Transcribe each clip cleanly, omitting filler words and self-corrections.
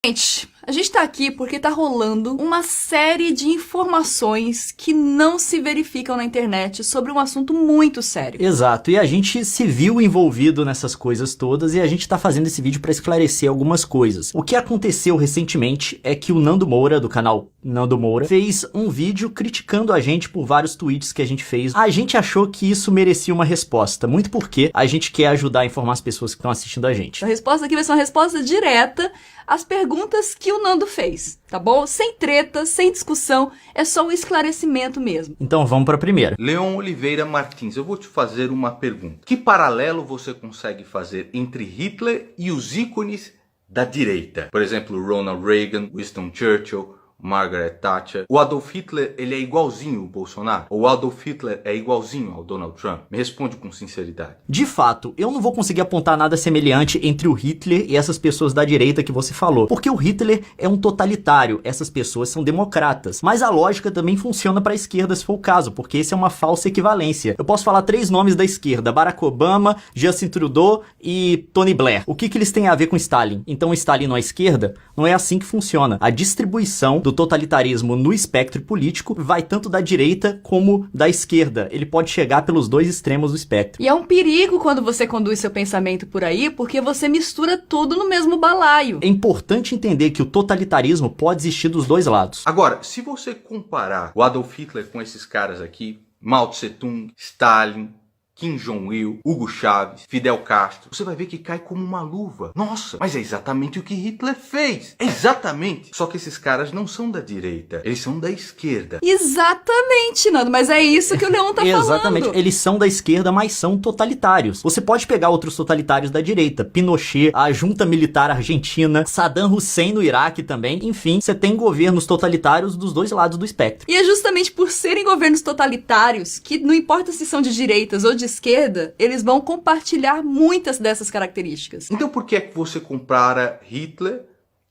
Gente, a gente tá aqui porque tá rolando uma série de informações que não se verificam na internet sobre um assunto muito sério. Exato, e a gente se viu envolvido nessas coisas todas e a gente tá fazendo esse vídeo pra esclarecer algumas coisas. O que aconteceu recentemente é que o Nando Moura, do canal Nando Moura, fez um vídeo criticando a gente por vários tweets que a gente fez. A gente achou que isso merecia uma resposta, muito porque a gente quer ajudar a informar as pessoas que estão assistindo a gente. A resposta aqui vai ser uma resposta direta às perguntas que o Nando fez, tá bom? Sem treta, sem discussão, é só um esclarecimento mesmo. Então vamos pra primeira. Leon Oliveira Martins, eu vou te fazer uma pergunta. Que paralelo você consegue fazer entre Hitler e os ícones da direita? Por exemplo, Ronald Reagan, Winston Churchill, Margaret Thatcher. O Adolf Hitler, ele é igualzinho o Bolsonaro? Ou o Adolf Hitler é igualzinho ao Donald Trump? Me responde com sinceridade. De fato, eu não vou conseguir apontar nada semelhante entre o Hitler e essas pessoas da direita que você falou. Porque o Hitler é um totalitário, essas pessoas são democratas. Mas a lógica também funciona para a esquerda se for o caso, porque esse é uma falsa equivalência. Eu posso falar 3 nomes da esquerda: Barack Obama, Justin Trudeau e Tony Blair. O que eles têm a ver com Stalin? Então o Stalin não é esquerda? Não é assim que funciona. A distribuição do totalitarismo no espectro político vai tanto da direita como da esquerda. Ele pode chegar pelos 2 extremos do espectro. E é um perigo quando você conduz seu pensamento por aí, porque você mistura tudo no mesmo balaio. É importante entender que o totalitarismo pode existir dos 2 lados. Agora, se você comparar o Adolf Hitler com esses caras aqui, Mao Tse Tung, Stalin, Kim Jong-il, Hugo Chávez, Fidel Castro, você vai ver que cai como uma luva. Nossa, mas é exatamente o que Hitler fez. É exatamente. Só que esses caras não são da direita, eles são da esquerda. Exatamente, Nando, mas é isso que o Leon tá Exatamente, falando. eles são da esquerda, mas são totalitários. Você pode pegar outros totalitários da direita, Pinochet, a junta militar argentina, Saddam Hussein no Iraque também. Enfim, você tem governos totalitários dos 2 lados do espectro. E é justamente por serem governos totalitários que, não importa se são de direitas ou de esquerda, eles vão compartilhar muitas dessas características. Então por que é que você compara Hitler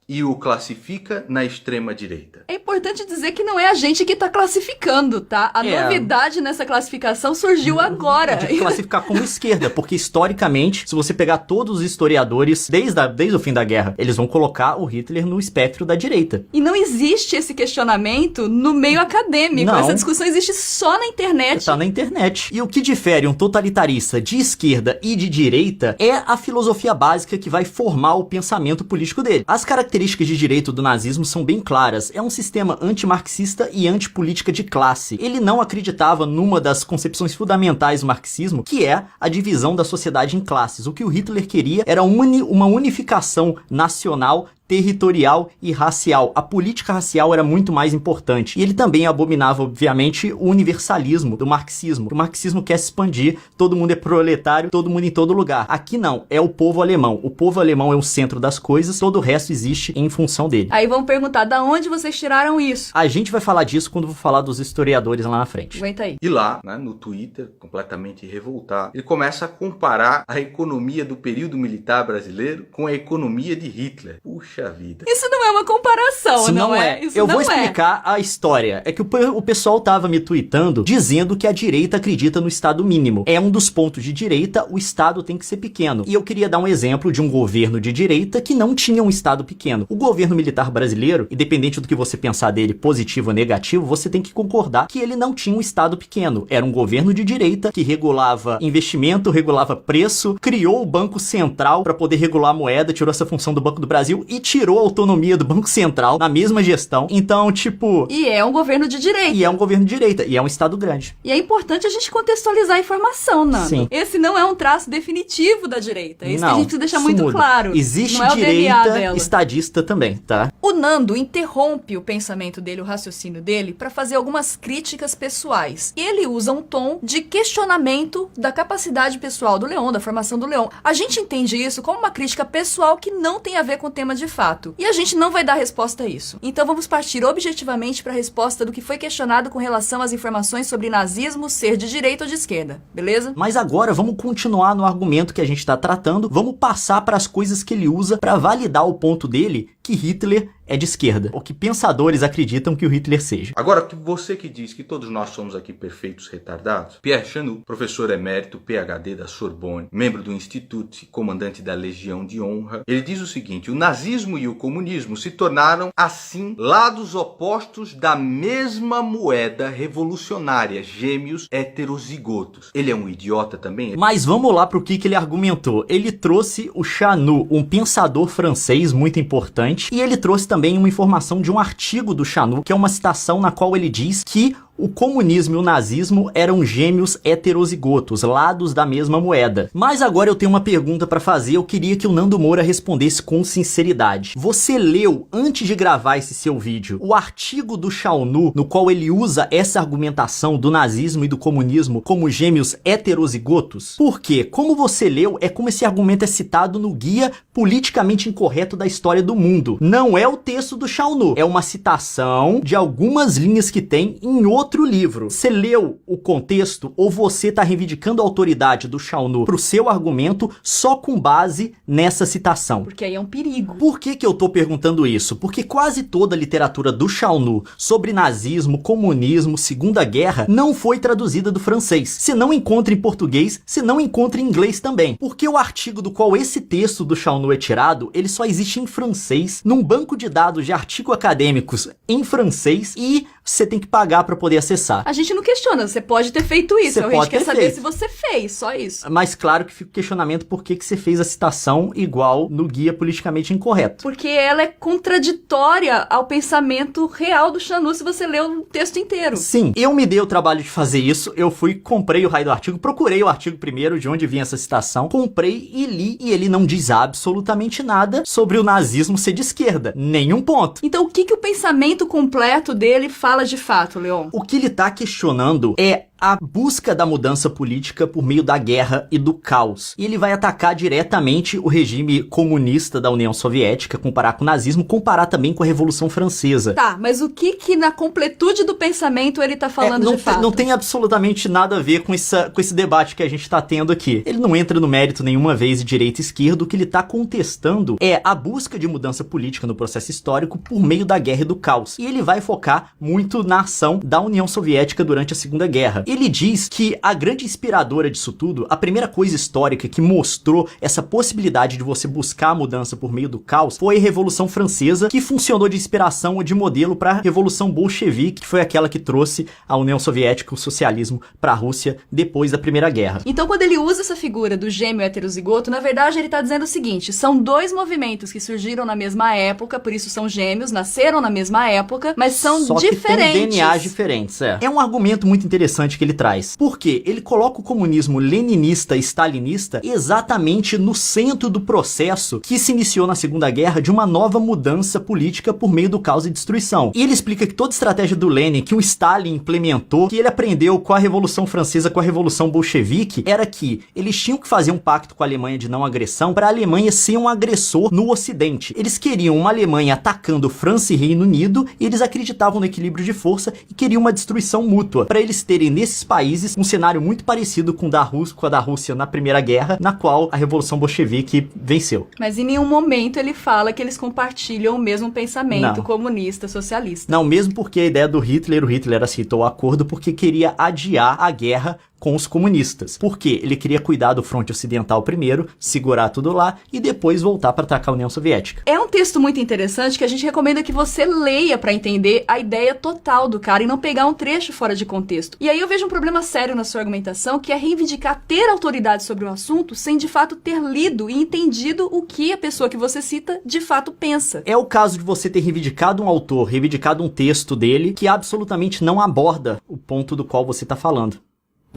e o classifica na extrema direita? É importante dizer que não é a gente que tá classificando, tá? A novidade nessa classificação surgiu agora. De classificar como esquerda, porque historicamente, se você pegar todos os historiadores, desde o fim da guerra, eles vão colocar o Hitler no espectro da direita. E não existe esse questionamento no meio acadêmico. Não. Essa discussão existe só na internet. Tá na internet. E o que difere um totalitarista de esquerda e de direita é a filosofia básica que vai formar o pensamento político dele. As características de direito do nazismo são bem claras. É um sistema antimarxista e antipolítica de classe. Ele não acreditava numa das concepções fundamentais do marxismo, que é a divisão da sociedade em classes. O que o Hitler queria era uma unificação nacional, territorial e racial. A política racial era muito mais importante. E ele também abominava, obviamente, o universalismo do marxismo. O marxismo quer se expandir, todo mundo é proletário, todo mundo em todo lugar. Aqui não, é o povo alemão. O povo alemão é o centro das coisas, todo o resto existe em função dele. Aí vão perguntar, da onde vocês tiraram isso? A gente vai falar disso quando eu vou falar dos historiadores lá na frente. Aguenta aí. E lá, né, no Twitter, completamente revoltado, ele começa a comparar a economia do período militar brasileiro com a economia de Hitler. Puxa vida. Isso não é uma comparação, Isso não é? Isso eu não vou explicar a história. É que o pessoal tava me tweetando dizendo que a direita acredita no Estado mínimo. É um dos pontos de direita, o Estado tem que ser pequeno. E eu queria dar um exemplo de um governo de direita que não tinha um Estado pequeno. O governo militar brasileiro, independente do que você pensar dele, positivo ou negativo, você tem que concordar que ele não tinha um Estado pequeno. Era um governo de direita que regulava investimento, regulava preço, criou o Banco Central para poder regular a moeda, tirou essa função do Banco do Brasil e tirou a autonomia do Banco Central na mesma gestão. Então, tipo... E é um governo de direita. E é um governo de direita. E é um Estado grande. E é importante a gente contextualizar a informação, Nando. Sim. Esse não é um traço definitivo da direita. Isso não, que a gente precisa deixar isso muito muda. claro. Existe não é o DNA direita dela. estadista também, tá? O Nando interrompe o pensamento dele, o raciocínio dele, para fazer algumas críticas pessoais. E ele usa um tom de questionamento da capacidade pessoal do Leon, da formação do Leon. A gente entende isso como uma crítica pessoal que não tem a ver com o tema de fato. E a gente não vai dar resposta a isso. Então vamos partir objetivamente para a resposta do que foi questionado com relação às informações sobre nazismo ser de direita ou de esquerda, beleza? Mas agora vamos continuar no argumento que a gente está tratando, vamos passar para as coisas que ele usa para validar o ponto dele que Hitler é de esquerda, o que pensadores acreditam que o Hitler seja. Agora, você que diz que todos nós somos aqui perfeitos retardados, Pierre Chanou, professor emérito, PhD da Sorbonne, membro do Instituto, comandante da Legião de Honra, ele diz o seguinte: o nazismo e o comunismo se tornaram, assim, lados opostos da mesma moeda revolucionária, gêmeos heterozigotos. Ele é um idiota também? Mas vamos lá pro que ele argumentou. Ele trouxe o Chanou, um pensador francês muito importante, e ele trouxe também uma informação de um artigo do Chanou, que é uma citação na qual ele diz que o comunismo e o nazismo eram gêmeos heterozigotos, lados da mesma moeda. Mas agora eu tenho uma pergunta pra fazer, eu queria que o Nando Moura respondesse com sinceridade. Você leu, antes de gravar esse seu vídeo, o artigo do Chanou, no qual ele usa essa argumentação do nazismo e do comunismo como gêmeos heterozigotos? Porque, como você leu, é como esse argumento é citado no Guia Politicamente Incorreto da História do Mundo. Não é o texto do Chanou, é uma citação de algumas linhas que tem em outro livro. Você leu o contexto ou você está reivindicando a autoridade do Chanou pro seu argumento só com base nessa citação? Porque aí é um perigo. Por que eu tô perguntando isso? Porque quase toda a literatura do Chanou sobre nazismo, comunismo, Segunda Guerra não foi traduzida do francês. Se não encontra em português, se não encontra em inglês também. Porque o artigo do qual esse texto do Chanou é tirado, ele só existe em francês, num banco de dados de artigos acadêmicos em francês, e você tem que pagar para poder acessar. A gente não questiona, você pode ter feito isso. A gente quer saber se você fez, só isso. Mas claro que fica o questionamento por que você fez a citação igual no Guia Politicamente Incorreto. Porque ela é contraditória ao pensamento real do Chanou se você ler o texto inteiro. Sim, eu me dei o trabalho de fazer isso, eu comprei o raio do artigo, procurei o artigo primeiro, de onde vinha essa citação, comprei e li, e ele não diz absolutamente nada sobre o nazismo ser de esquerda. Nenhum ponto. Então o que o pensamento completo dele fala de fato, Leon? O que ele tá questionando é a busca da mudança política por meio da guerra e do caos. E ele vai atacar diretamente o regime comunista da União Soviética, comparar com o nazismo, comparar também com a Revolução Francesa. Tá, mas o que na completude do pensamento ele tá falando de fato? Não tem absolutamente nada a ver com esse debate que a gente tá tendo aqui. Ele não entra no mérito nenhuma vez de direita e esquerda. O que ele tá contestando é a busca de mudança política no processo histórico por meio da guerra e do caos. E ele vai focar muito na ação da União Soviética durante a Segunda Guerra. Ele diz que a grande inspiradora disso tudo, a primeira coisa histórica que mostrou essa possibilidade de você buscar a mudança por meio do caos, foi a Revolução Francesa, que funcionou de inspiração ou de modelo para a Revolução Bolchevique, que foi aquela que trouxe a União Soviética, o socialismo, para a Rússia depois da Primeira Guerra. Então, quando ele usa essa figura do gêmeo heterozigoto, na verdade ele tá dizendo o seguinte: são dois movimentos que surgiram na mesma época, por isso são gêmeos, nasceram na mesma época, mas são só diferentes. Que tem DNAs diferentes, é um argumento muito interessante que ele traz. Porque ele coloca o comunismo leninista e stalinista exatamente no centro do processo que se iniciou na Segunda Guerra de uma nova mudança política por meio do caos e destruição. E ele explica que toda a estratégia do Lenin, que o Stalin implementou, que ele aprendeu com a Revolução Francesa, com a Revolução Bolchevique, era que eles tinham que fazer um pacto com a Alemanha de não agressão para a Alemanha ser um agressor no Ocidente. Eles queriam uma Alemanha atacando França e Reino Unido, e eles acreditavam no equilíbrio de força e queriam uma destruição mútua, para eles terem nesses países um cenário muito parecido com a da Rússia na Primeira Guerra, na qual a Revolução Bolchevique venceu. Mas em nenhum momento ele fala que eles compartilham o mesmo pensamento comunista, socialista. Não, mesmo porque a ideia do Hitler, o Hitler aceitou o acordo porque queria adiar a guerra com os comunistas. Porque ele queria cuidar do fronte ocidental primeiro, segurar tudo lá e depois voltar para atacar a União Soviética. É um texto muito interessante que a gente recomenda que você leia para entender a ideia total do cara e não pegar um trecho fora de contexto. E aí eu vejo um problema sério na sua argumentação, que é reivindicar ter autoridade sobre o assunto sem de fato ter lido e entendido o que a pessoa que você cita de fato pensa. É o caso de você ter reivindicado um autor, reivindicado um texto dele que absolutamente não aborda o ponto do qual você está falando.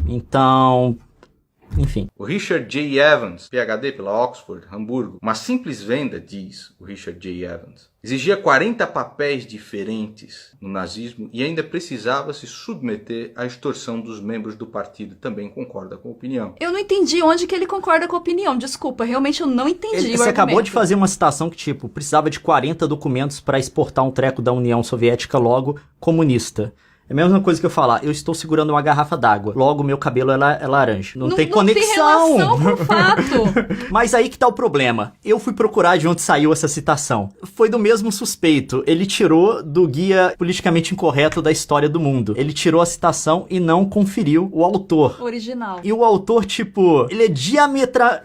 Então, enfim. O Richard J. Evans, PhD pela Oxford, Hamburgo, uma simples venda, diz o Richard J. Evans, exigia 40 papéis diferentes no nazismo e ainda precisava se submeter à extorsão dos membros do partido. Também concorda com a opinião. Eu não entendi onde que ele concorda com a opinião. Desculpa, realmente eu não entendi. Você acabou de fazer uma citação que, precisava de 40 documentos para exportar um treco da União Soviética logo comunista. É a mesma coisa que eu falar, eu estou segurando uma garrafa d'água, logo meu cabelo é laranja. Não tem conexão. Não tem relação com o fato. Mas aí que tá o problema. Eu fui procurar de onde saiu essa citação. Foi do mesmo suspeito. Ele tirou do Guia Politicamente Incorreto da História do Mundo. Ele tirou a citação e não conferiu o autor. Original. E o autor, tipo, ele é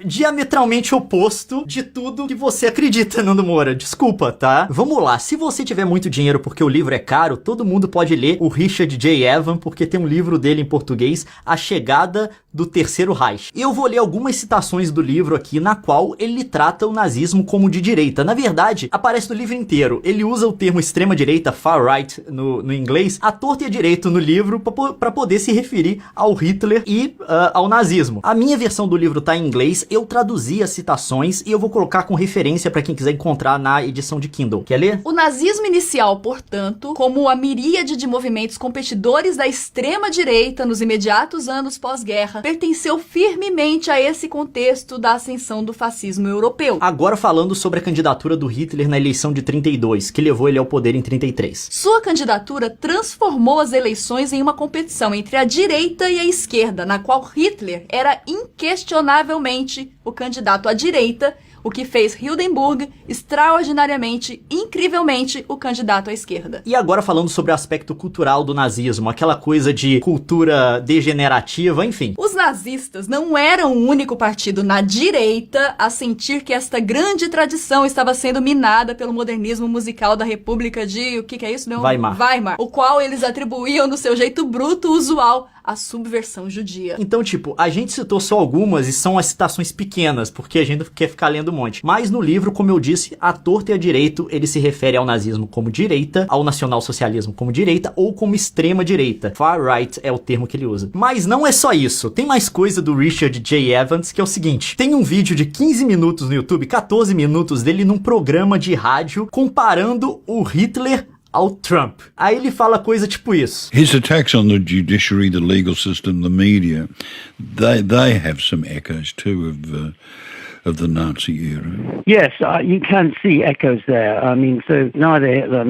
diametralmente oposto de tudo que você acredita, Nando Moura. Desculpa, tá? Vamos lá. Se você tiver muito dinheiro porque o livro é caro, todo mundo pode ler o Richard J. Evans, porque tem um livro dele em português, A Chegada do Terceiro Reich. E eu vou ler algumas citações do livro aqui, na qual ele trata o nazismo como de direita. Na verdade, aparece no livro inteiro. Ele usa o termo extrema-direita, far-right, no inglês, à torta e à direita no livro, para poder se referir ao Hitler e ao nazismo. A minha versão do livro tá em inglês, eu traduzi as citações e eu vou colocar com referência para quem quiser encontrar na edição de Kindle. Quer ler? O nazismo inicial, portanto, como a miríade de movimentos competidores da extrema-direita nos imediatos anos pós-guerra, pertenceu firmemente a esse contexto da ascensão do fascismo europeu. Agora falando sobre a candidatura do Hitler na eleição de 32, que levou ele ao poder em 33. Sua candidatura transformou as eleições em uma competição entre a direita e a esquerda, na qual Hitler era inquestionavelmente o candidato à direita, o que fez Hindenburg extraordinariamente, incrivelmente, o candidato à esquerda. E agora falando sobre o aspecto cultural do nazismo, aquela coisa de cultura degenerativa, enfim. Os nazistas não eram o único partido na direita a sentir que esta grande tradição estava sendo minada pelo modernismo musical da República de... o que é isso? Não? Weimar. O qual eles atribuíam no seu jeito bruto usual a subversão judia. Então, tipo, a gente citou só algumas e são as citações pequenas, porque a gente quer ficar lendo um monte. Mas no livro, como eu disse, à torta e à direito, ele se refere ao nazismo como direita, ao nacionalsocialismo como direita ou como extrema direita. Far right é o termo que ele usa. Mas não é só isso. Tem mais coisa do Richard J. Evans, que é o seguinte. Tem um vídeo de 15 minutos no YouTube, 14 minutos dele num programa de rádio comparando o Hitler ao Trump. Aí ele fala coisa tipo isso. His attacks on the judiciary, the legal system, the media, they have some echoes too of the Nazi era. Yes, you can see echoes there. I mean, so neither Hitler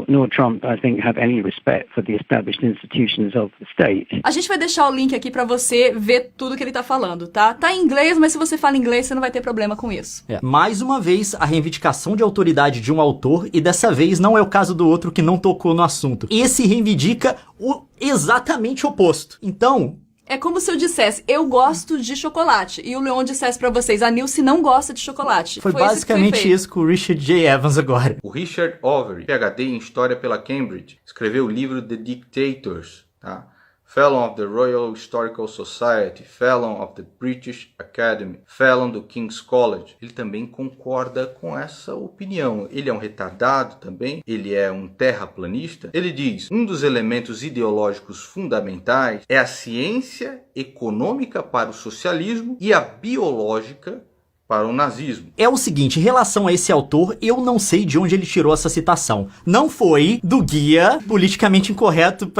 nor Trump, I think, have any respect for the established institutions of the state. A gente vai deixar o link aqui pra você ver tudo que ele tá falando, tá? Tá em inglês, mas se você fala inglês, você não vai ter problema com isso. Mais uma vez, a reivindicação de autoridade de um autor, e dessa vez não é o caso do outro que não tocou no assunto. Esse reivindica o exatamente oposto. Então... é como se eu dissesse, eu gosto de chocolate, e o Leon dissesse pra vocês, a Nilce não gosta de chocolate. Foi basicamente isso com o Richard J. Evans agora. O Richard Overy, PhD em História pela Cambridge, escreveu o livro The Dictators, tá? Fellow of the Royal Historical Society, Fellow of the British Academy, Fellow do King's College. Ele também concorda com essa opinião. Ele é um retardado também, ele é um terraplanista. Ele diz, um dos elementos ideológicos fundamentais é a ciência econômica para o socialismo e a biológica para o nazismo. É o seguinte, em relação a esse autor, eu não sei de onde ele tirou essa citação. Não foi do Guia Politicamente Incorreto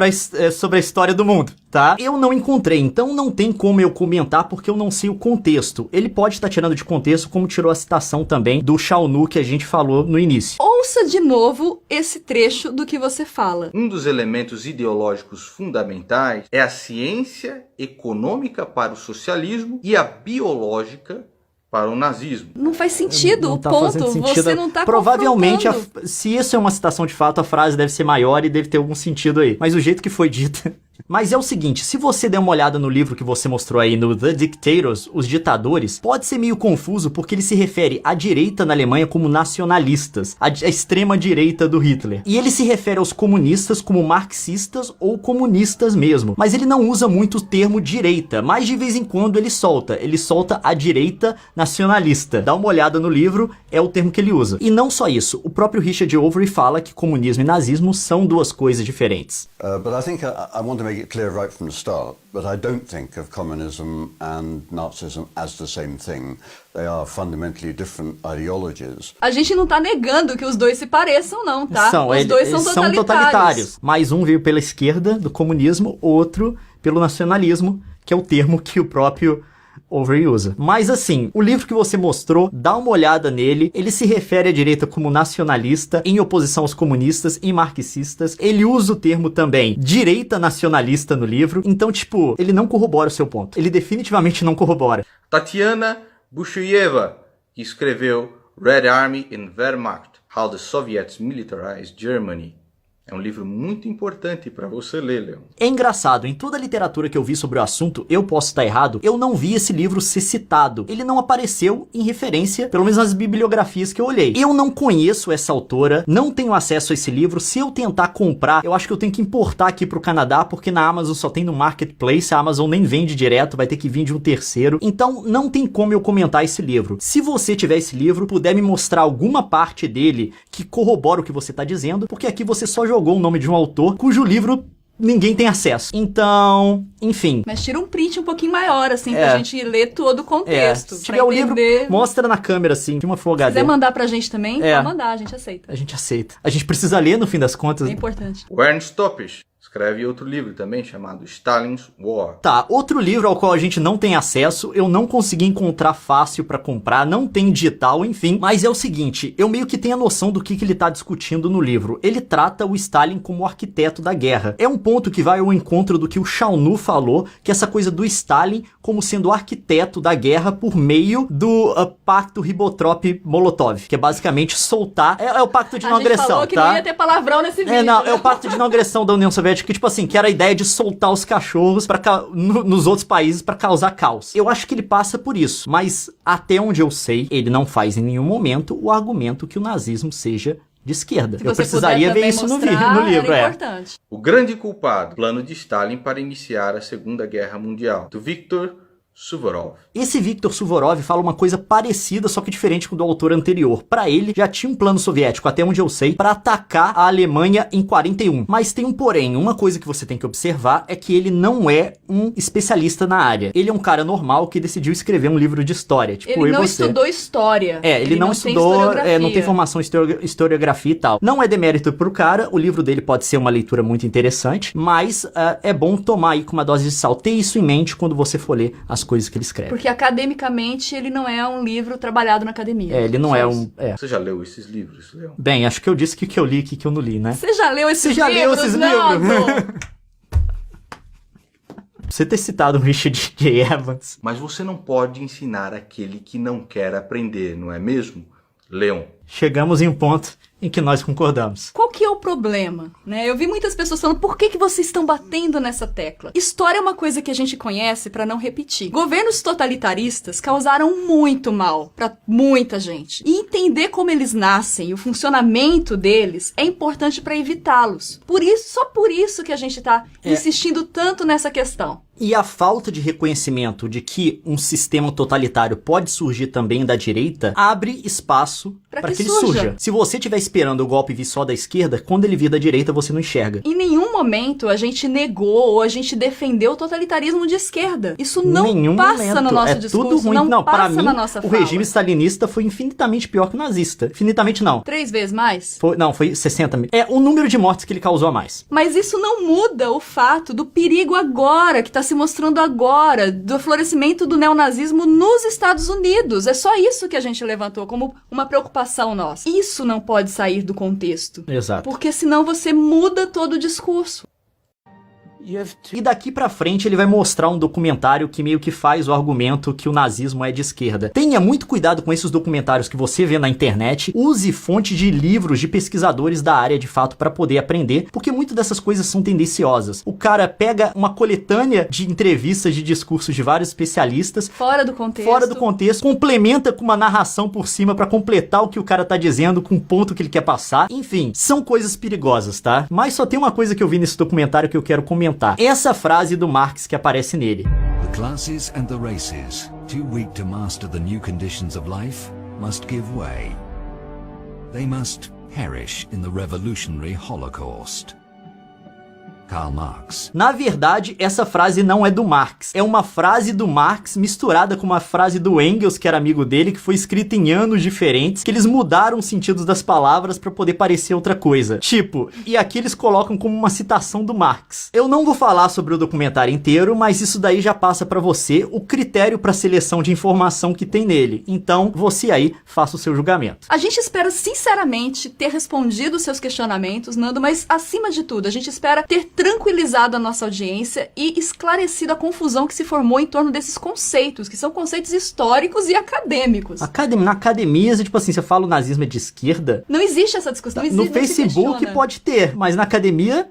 sobre a História do Mundo, tá? Eu não encontrei, então não tem como eu comentar porque eu não sei o contexto. Ele pode estar tirando de contexto, como tirou a citação também do Shaunu que a gente falou no início. Ouça de novo esse trecho do que você fala. Um dos elementos ideológicos fundamentais é a ciência econômica para o socialismo e a biológica para o nazismo. Não faz sentido, não tá ponto. Fazendo sentido. Você não tá Provavelmente, se isso é uma citação de fato, a frase deve ser maior e deve ter algum sentido aí. Mas o jeito que foi dita... Mas é o seguinte, se você der uma olhada no livro que você mostrou aí no The Dictators, Os Ditadores, pode ser meio confuso porque ele se refere à direita na Alemanha como nacionalistas, a extrema direita do Hitler. E ele se refere aos comunistas como marxistas ou comunistas mesmo. Mas ele não usa muito o termo direita, mas de vez em quando ele solta a direita nacionalista. Dá uma olhada no livro, é o termo que ele usa. E não só isso, o próprio Richard Overy fala que comunismo e nazismo são duas coisas diferentes. But I think I want to make it clear right from the start that I don't think of communism and Nazism as the same thing. They are fundamentally different ideologies. A gente não tá negando que os dois se pareçam, não, tá? Os dois são totalitários. Mas um veio pela esquerda do comunismo, outro pelo nacionalismo, que é o termo que o próprio overusa. Mas assim, o livro que você mostrou, dá uma olhada nele, ele se refere à direita como nacionalista, em oposição aos comunistas e marxistas, ele usa o termo também direita nacionalista no livro, então tipo, ele não corrobora o seu ponto, ele definitivamente não corrobora. Tatiana Bushuyeva, que escreveu Red Army and Wehrmacht, How the Soviets Militarized Germany. É um livro muito importante para você ler, Leon. É engraçado, em toda a literatura que eu vi sobre o assunto, eu posso estar errado, eu não vi esse livro ser citado. Ele não apareceu em referência, pelo menos nas bibliografias que eu olhei. Eu não conheço essa autora, não tenho acesso a esse livro. Se eu tentar comprar, eu acho que eu tenho que importar aqui pro Canadá, porque na Amazon só tem no Marketplace, a Amazon nem vende direto, vai ter que vir de um terceiro. Então, não tem como eu comentar esse livro. Se você tiver esse livro, puder me mostrar alguma parte dele que corrobora o que você tá dizendo, porque aqui você só jogou o nome de um autor cujo livro ninguém tem acesso. Então, enfim. Mas tira um print um pouquinho maior, assim, pra gente ler todo o contexto. Se tiver o livro, mostra na câmera, assim, de uma Full HD. Se quiser mandar pra gente também, pode mandar, a gente aceita. A gente aceita. A gente precisa ler, no fim das contas. É importante. O Ernst Toppisch escreve outro livro também, chamado Stalin's War. Tá, outro livro ao qual a gente não tem acesso, eu não consegui encontrar fácil pra comprar, não tem digital, enfim. Mas é o seguinte, eu meio que tenho a noção do que ele tá discutindo no livro. Ele trata o Stalin como o arquiteto da guerra. É um ponto que vai ao encontro do que o Shaunu falou, que essa coisa do Stalin como sendo o arquiteto da guerra por meio do pacto Ribbentrop-Molotov, que é basicamente soltar... É o pacto de não agressão, tá? A gente falou que não ia ter palavrão nesse vídeo. É o pacto de não agressão da União Soviética, que tipo assim, que era a ideia de soltar os cachorros nos outros países pra causar caos. Eu acho que ele passa por isso, mas até onde eu sei, ele não faz em nenhum momento o argumento que o nazismo seja de esquerda. Eu precisaria ver isso no livro. Importante. O grande culpado, plano de Stalin para iniciar a Segunda Guerra Mundial, do Viktor Suvorov. Esse Viktor Suvorov fala uma coisa parecida, só que diferente com o do autor anterior. Pra ele, já tinha um plano soviético, até onde eu sei, pra atacar a Alemanha em 41. Mas tem um porém, uma coisa que você tem que observar é que ele não é um especialista na área. Ele é um cara normal que decidiu escrever um livro de história, tipo ele não estudou história. Ele não estudou, não tem formação em historiografia e tal. Não é demérito pro cara, o livro dele pode ser uma leitura muito interessante, mas é bom tomar aí com uma dose de sal. Ter isso em mente quando você for ler as coisas que ele escreve. Porque academicamente ele não é um livro trabalhado na academia. Ele não é um... Você já leu esses livros, Leon? Bem, acho que eu disse que eu li e que eu não li, né? Você já leu esses livros? Você ter citado o Richard J. Evans. Mas você não pode ensinar aquele que não quer aprender, não é mesmo, Leon? Chegamos em um ponto em que nós concordamos. Qual que é o problema, né? Eu vi muitas pessoas falando, por que vocês estão batendo nessa tecla? História é uma coisa que a gente conhece pra não repetir. Governos totalitaristas causaram muito mal pra muita gente. E entender como eles nascem e o funcionamento deles é importante pra evitá-los. Só por isso que a gente tá insistindo tanto nessa questão. E a falta de reconhecimento de que um sistema totalitário pode surgir também da direita abre espaço para que ele surja. Se você estiver esperando o golpe vir só da esquerda, quando ele vir da direita, você não enxerga. Em nenhum momento a gente negou ou a gente defendeu o totalitarismo de esquerda. Isso não passa no nosso discurso, tudo ruim. Não, passa para mim, na nossa o fala. regime stalinista foi infinitamente pior que o nazista. Infinitamente não. 3 vezes mais? Foi 60 mil. É o número de mortes que ele causou a mais. Mas isso não muda o fato do perigo agora, que está se mostrando agora, do florescimento do neonazismo nos Estados Unidos. É só isso que a gente levantou como uma preocupação nossa. Isso não pode sair do contexto. Exato. Porque senão você muda todo o discurso. E daqui pra frente ele vai mostrar um documentário que meio que faz o argumento que o nazismo é de esquerda. Tenha muito cuidado com esses documentários que você vê na internet. Use fonte de livros de pesquisadores da área de fato pra poder aprender, porque muitas dessas coisas são tendenciosas. O cara pega uma coletânea de entrevistas de discursos de vários especialistas fora do contexto, complementa com uma narração por cima pra completar o que o cara tá dizendo com o ponto que ele quer passar. Enfim, são coisas perigosas, tá? Mas só tem uma coisa que eu vi nesse documentário que eu quero comentar. Essa frase do Marx que aparece nele. The classes and the races, too weak to master the new conditions of life, must give way. They must perish in the revolutionary Holocaust. Karl Marx. Na verdade, essa frase não é do Marx. É uma frase do Marx misturada com uma frase do Engels, que era amigo dele, que foi escrita em anos diferentes, que eles mudaram os sentidos das palavras pra poder parecer outra coisa. Tipo, e aqui eles colocam como uma citação do Marx. Eu não vou falar sobre o documentário inteiro, mas isso daí já passa pra você o critério pra seleção de informação que tem nele. Então, você aí, faça o seu julgamento. A gente espera sinceramente ter respondido os seus questionamentos, Nando, mas acima de tudo, a gente espera ter tranquilizado a nossa audiência e esclarecido a confusão que se formou em torno desses conceitos, que são conceitos históricos e acadêmicos. Na academia, tipo assim, você fala o nazismo é de esquerda. Não existe essa discussão. Não existe, No Facebook pode ter, mas na academia...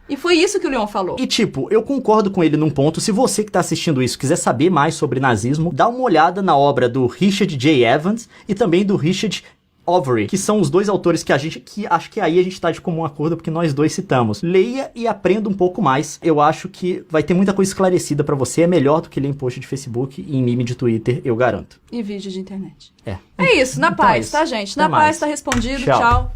E foi isso que o Leon falou. E tipo, eu concordo com ele num ponto. Se você que tá assistindo isso quiser saber mais sobre nazismo, dá uma olhada na obra do Richard J. Evans e também do Richard Overy, que são os dois autores que acho que aí a gente tá de comum acordo, porque nós dois citamos. Leia e aprenda um pouco mais. Eu acho que vai ter muita coisa esclarecida pra você. É melhor do que ler em post de Facebook e em meme de Twitter, eu garanto. E vídeo de internet. É isso, na então paz, é isso. tá, gente? Até Na mais. paz, tá respondido. Tchau. Tchau.